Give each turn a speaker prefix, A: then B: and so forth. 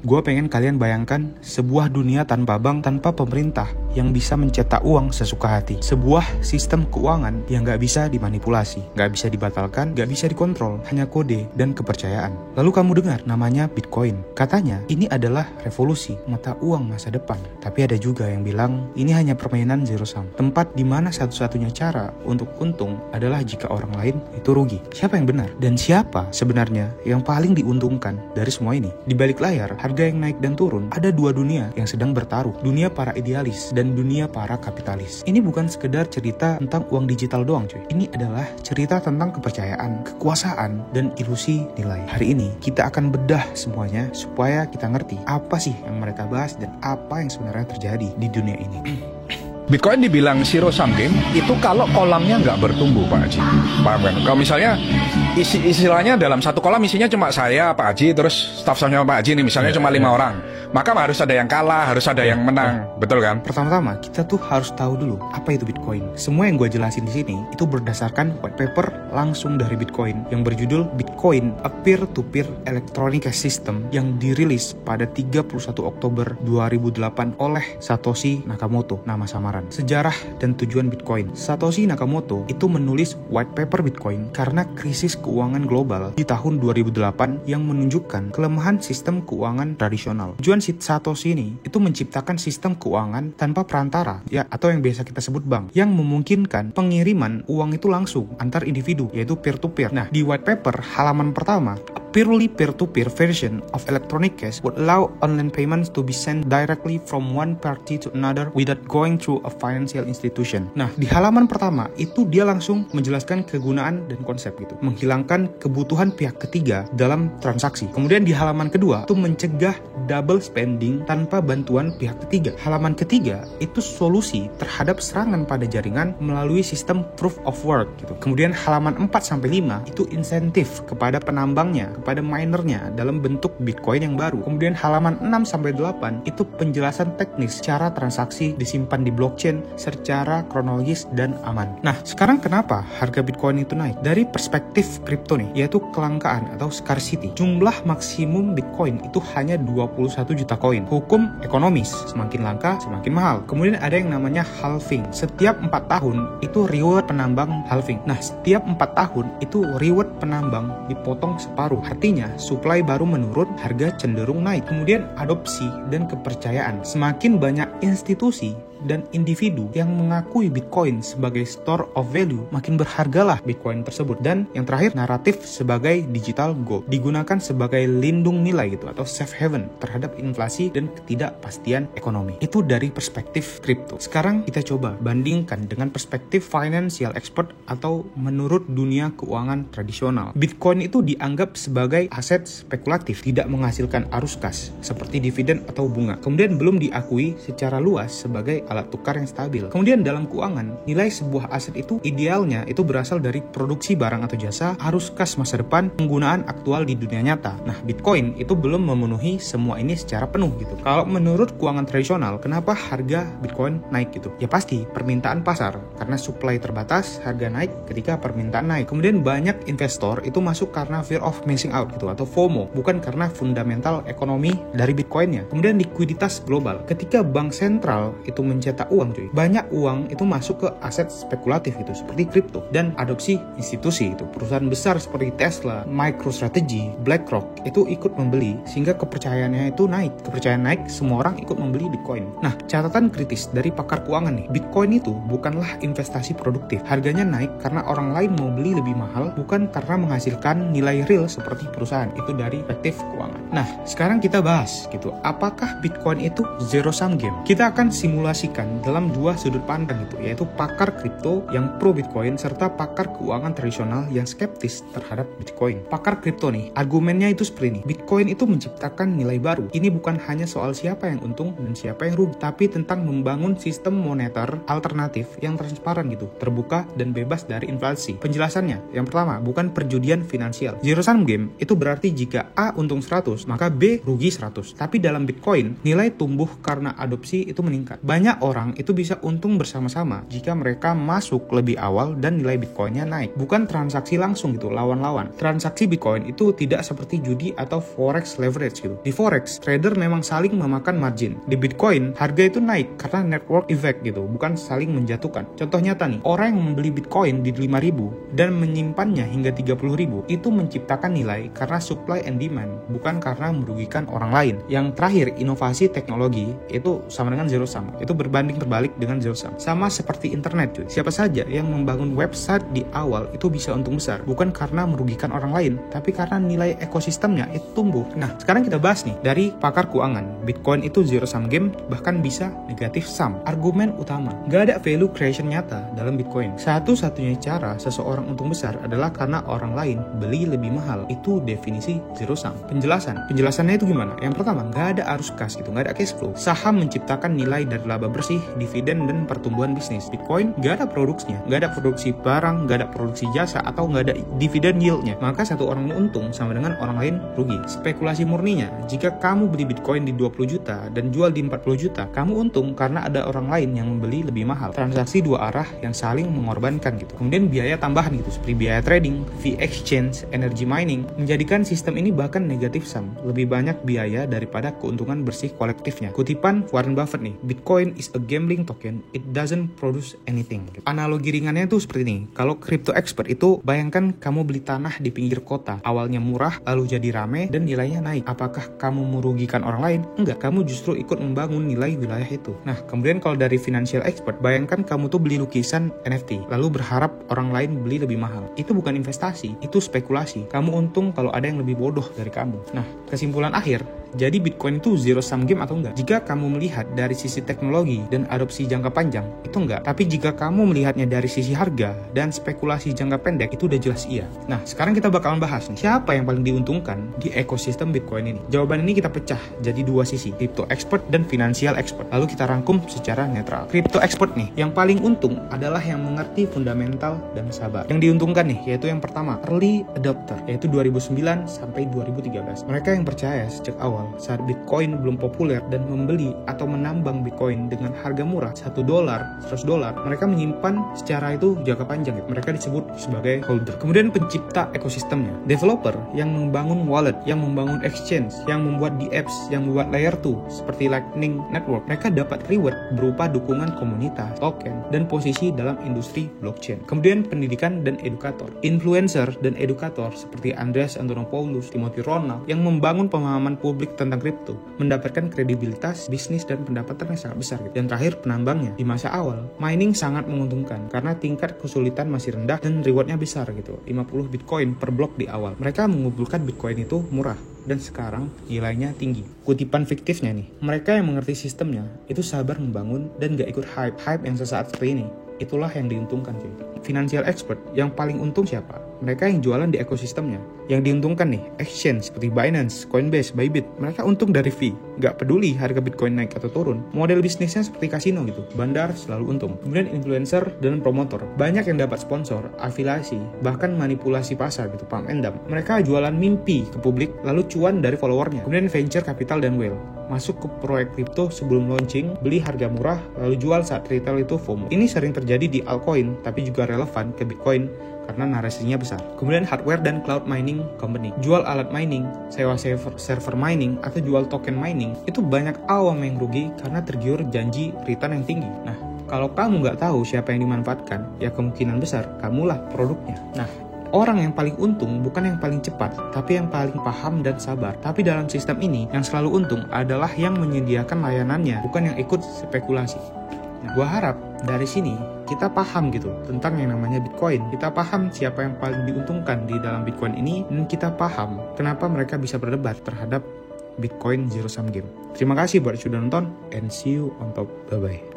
A: Gue pengen kalian bayangkan sebuah dunia tanpa bank, tanpa pemerintah yang bisa mencetak uang sesuka hati. Sebuah sistem keuangan yang gak bisa dimanipulasi, gak bisa dibatalkan, gak bisa dikontrol, hanya kode dan kepercayaan. Lalu kamu dengar namanya Bitcoin. Katanya ini adalah revolusi mata uang masa depan. Tapi ada juga yang bilang ini hanya permainan zero sum, tempat di mana satu-satunya cara untuk untung adalah jika orang lain itu rugi. Siapa yang benar? Dan siapa sebenarnya yang paling diuntungkan dari semua ini? Di balik layar, harga yang naik dan turun, ada dua dunia yang sedang bertaruh. Dunia para idealis dan dunia para kapitalis. Ini bukan sekedar cerita tentang uang digital doang cuy. Ini adalah cerita tentang kepercayaan, kekuasaan, dan ilusi nilai. Hari ini kita akan bedah semuanya supaya kita ngerti apa sih yang mereka bahas dan apa yang sebenarnya terjadi di dunia ini.
B: Bitcoin dibilang zero sum game itu kalau kolamnya nggak bertumbuh, Pak Haji. Paham kan? Kalau misalnya istilahnya dalam satu kolam isinya cuma saya, Pak Haji, terus staff sama Pak Haji nih misalnya cuma 5 orang, maka harus ada yang kalah, harus ada yang menang, betul kan?
A: Pertama-tama kita tuh harus tahu dulu apa itu Bitcoin. Semua yang gue jelasin di sini itu berdasarkan white paper langsung dari Bitcoin yang berjudul Bitcoin, a Peer-to-Peer Electronic System yang dirilis pada 31 Oktober 2008 oleh Satoshi Nakamoto, nama samaran. Sejarah dan tujuan Bitcoin. Satoshi Nakamoto itu menulis white paper Bitcoin karena krisis keuangan global di tahun 2008 yang menunjukkan kelemahan sistem keuangan tradisional. Tujuan Satoshi ini itu menciptakan sistem keuangan tanpa perantara, ya, atau yang biasa kita sebut bank, yang memungkinkan pengiriman uang itu langsung antar individu, yaitu peer-to-peer. Nah, di white paper halaman pertama, purely peer-to-peer version of electronic cash would allow online payments to be sent directly from one party to another without going through a financial institution. Nah, di halaman pertama itu dia langsung menjelaskan kegunaan dan konsep gitu, menghilangkan kebutuhan pihak ketiga dalam transaksi. Kemudian di halaman kedua itu mencegah double spending tanpa bantuan pihak ketiga. Halaman ketiga itu solusi terhadap serangan pada jaringan melalui sistem proof of work gitu. Kemudian halaman 4-5 itu insentif kepada penambangnya, kepada minernya dalam bentuk Bitcoin yang baru. Kemudian halaman 6-8 itu penjelasan teknis cara transaksi disimpan di blockchain secara kronologis dan aman. Nah, sekarang kenapa harga Bitcoin itu naik? Dari perspektif kripto nih, yaitu kelangkaan atau scarcity. Jumlah maksimum Bitcoin itu hanya 21 juta koin. Hukum ekonomis, semakin langka semakin mahal. Kemudian ada yang namanya halving. Setiap 4 tahun itu reward penambang halving. Nah, setiap 4 tahun itu reward penambang dipotong separuh. Artinya, supply baru menurun, harga cenderung naik. Kemudian adopsi dan kepercayaan. Semakin banyak institusi dan individu yang mengakui Bitcoin sebagai store of value, makin berhargalah Bitcoin tersebut. Dan yang terakhir, naratif sebagai digital gold digunakan sebagai lindung nilai gitu, atau safe haven terhadap inflasi dan ketidakpastian ekonomi. Itu dari perspektif kripto. Sekarang kita coba bandingkan dengan perspektif financial expert atau menurut dunia keuangan tradisional. Bitcoin itu dianggap sebagai aset spekulatif, tidak menghasilkan arus kas seperti dividen atau bunga. Kemudian belum diakui secara luas sebagai alat tukar yang stabil. Kemudian dalam keuangan, nilai sebuah aset itu idealnya itu berasal dari produksi barang atau jasa, arus kas masa depan, penggunaan aktual di dunia nyata. Nah, Bitcoin itu belum memenuhi semua ini secara penuh gitu. Kalau menurut keuangan tradisional, kenapa harga Bitcoin naik gitu? Ya pasti permintaan pasar, karena supply terbatas, harga naik ketika permintaan naik. Kemudian banyak investor itu masuk karena fear of missing out gitu, atau FOMO, bukan karena fundamental ekonomi dari Bitcoinnya. Kemudian likuiditas global. Ketika bank sentral itu mencetak uang cuy, banyak uang itu masuk ke aset spekulatif gitu, seperti kripto, dan adopsi institusi itu. Perusahaan besar seperti Tesla, MicroStrategy, BlackRock itu ikut membeli, sehingga kepercayaannya itu naik. Kepercayaan naik, semua orang ikut membeli Bitcoin. Nah, catatan kritis dari pakar keuangan nih, Bitcoin itu bukanlah investasi produktif. Harganya naik karena orang lain mau beli lebih mahal, bukan karena menghasilkan nilai real seperti perusahaan. Itu dari perspektif keuangan. Nah, sekarang kita bahas gitu, apakah Bitcoin itu zero sum game? Kita akan simulasikan dalam dua sudut pandang itu, yaitu pakar kripto yang pro Bitcoin serta pakar keuangan tradisional yang skeptis terhadap Bitcoin. Pakar kripto nih, argumennya itu seperti ini. Bitcoin itu menciptakan nilai baru. Ini bukan hanya soal siapa yang untung dan siapa yang rugi, tapi tentang membangun sistem moneter alternatif yang transparan gitu, terbuka dan bebas dari inflasi. Penjelasannya, yang pertama, bukan perjudian finansial. Zero sum game itu berarti jika A untung 100, maka B rugi 100. Tapi dalam Bitcoin, nilai tumbuh karena adopsi itu meningkat. Banyak banyak orang itu bisa untung bersama-sama jika mereka masuk lebih awal dan nilai Bitcoinnya naik. Bukan transaksi langsung gitu, lawan-lawan. Transaksi Bitcoin itu tidak seperti judi atau forex leverage gitu. Di forex, trader memang saling memakan margin. Di Bitcoin, harga itu naik karena network effect gitu, bukan saling menjatuhkan. Contoh nyata nih, orang yang membeli Bitcoin di 5.000 dan menyimpannya hingga 30.000 itu menciptakan nilai karena supply and demand, bukan karena merugikan orang lain. Yang terakhir, inovasi teknologi itu sama dengan zero sum. Itu berbanding terbalik dengan zero sum. Sama seperti internet cuy. Siapa saja yang membangun website di awal itu bisa untung besar, bukan karena merugikan orang lain, tapi karena nilai ekosistemnya itu tumbuh. Nah, sekarang kita bahas nih dari pakar keuangan. Bitcoin itu zero sum game, bahkan bisa negatif sum. Argumen utama, gak ada value creation nyata dalam Bitcoin. Satu-satunya cara seseorang untung besar adalah karena orang lain beli lebih mahal. Itu definisi zero sum. Penjelasannya itu gimana? Yang pertama, gak ada arus kas gitu, gak ada cash flow. Saham menciptakan nilai dari laba bersih, dividen, dan pertumbuhan bisnis. Bitcoin gak ada produksinya, gak ada produksi barang, gak ada produksi jasa, atau gak ada dividen yieldnya. Maka satu orang untung sama dengan orang lain rugi. Spekulasi murninya, jika kamu beli Bitcoin di 20 juta dan jual di 40 juta, kamu untung karena ada orang lain yang membeli lebih mahal. Transaksi dua arah yang saling mengorbankan gitu. Kemudian biaya tambahan gitu, seperti biaya trading, fee exchange, energy mining, menjadikan sistem ini bahkan negatif sum. Lebih banyak biaya daripada keuntungan bersih kolektifnya. Kutipan Warren Buffett nih, Bitcoin is a gambling token, it doesn't produce anything. Analogi ringannya tuh seperti ini. Kalau crypto expert itu, bayangkan kamu beli tanah di pinggir kota. Awalnya murah, lalu jadi rame, dan nilainya naik. Apakah kamu merugikan orang lain? Enggak, kamu justru ikut membangun nilai wilayah itu. Nah, kemudian kalau dari financial expert, bayangkan kamu tuh beli lukisan NFT, lalu berharap orang lain beli lebih mahal. Itu bukan investasi, itu spekulasi. Kamu untung kalau ada yang lebih bodoh dari kamu. Nah, kesimpulan akhir, jadi Bitcoin itu zero sum game atau enggak? Jika kamu melihat dari sisi teknologi dan adopsi jangka panjang, itu enggak. Tapi jika kamu melihatnya dari sisi harga dan spekulasi jangka pendek, itu udah jelas iya. Nah, sekarang kita bakalan bahas nih, siapa yang paling diuntungkan di ekosistem Bitcoin ini? Jawaban ini kita pecah jadi dua sisi, crypto expert dan financial expert. Lalu kita rangkum secara netral. Crypto expert nih, yang paling untung adalah yang mengerti fundamental dan sabar. Yang diuntungkan nih, yaitu yang pertama, early adopter, yaitu 2009 sampai 2013. Mereka yang percaya sejak awal saat Bitcoin belum populer dan membeli atau menambang Bitcoin dengan harga murah $1, $100, mereka menyimpan secara itu jangka panjang. Mereka disebut sebagai holder. Kemudian pencipta ekosistemnya, developer yang membangun wallet, yang membangun exchange, yang membuat di apps, yang membuat layer 2 seperti Lightning Network. Mereka dapat reward berupa dukungan komunitas, token, dan posisi dalam industri blockchain. Kemudian pendidikan dan edukator, influencer dan edukator seperti Andreas Antonopoulos, Timothy Ronald yang membangun pemahaman publik tentang kripto, mendapatkan kredibilitas, bisnis, dan pendapatan yang sangat besar gitu. Dan terakhir, penambangnya. Di masa awal, mining sangat menguntungkan karena tingkat kesulitan masih rendah dan rewardnya besar gitu, 50 Bitcoin per blok di awal. Mereka mengumpulkan Bitcoin itu murah dan sekarang nilainya tinggi. Kutipan fiktifnya nih, mereka yang mengerti sistemnya itu sabar membangun dan gak ikut hype yang sesaat seperti ini. Itulah yang diuntungkan cuy. Financial expert yang paling untung siapa? Mereka yang jualan di ekosistemnya. Yang diuntungkan nih, exchange seperti Binance, Coinbase, Bybit. Mereka untung dari fee, gak peduli harga Bitcoin naik atau turun. Model bisnisnya seperti kasino gitu, bandar selalu untung. Kemudian influencer dan promotor, banyak yang dapat sponsor, afiliasi, bahkan manipulasi pasar gitu, pump and dump. Mereka jualan mimpi ke publik, lalu cuan dari followernya. Kemudian venture capital dan whale, masuk ke proyek kripto sebelum launching, beli harga murah, lalu jual saat retail itu FOMO. Ini sering terjadi di altcoin, tapi juga relevan ke Bitcoin karena narasinya besar. Kemudian hardware dan cloud mining company, jual alat mining, sewa server mining, atau jual token mining. Itu banyak awam yang rugi karena tergiur janji return yang tinggi. Nah, kalau kamu nggak tahu siapa yang dimanfaatkan, ya kemungkinan besar kamulah produknya. Nah, orang yang paling untung bukan yang paling cepat, tapi yang paling paham dan sabar. Tapi dalam sistem ini, yang selalu untung adalah yang menyediakan layanannya, bukan yang ikut spekulasi. Nah, gua harap dari sini kita paham gitu tentang yang namanya Bitcoin. Kita paham siapa yang paling diuntungkan di dalam Bitcoin ini, dan kita paham kenapa mereka bisa berdebat terhadap Bitcoin zero sum game. Terima kasih buat sudah nonton, and see you on top. Bye bye.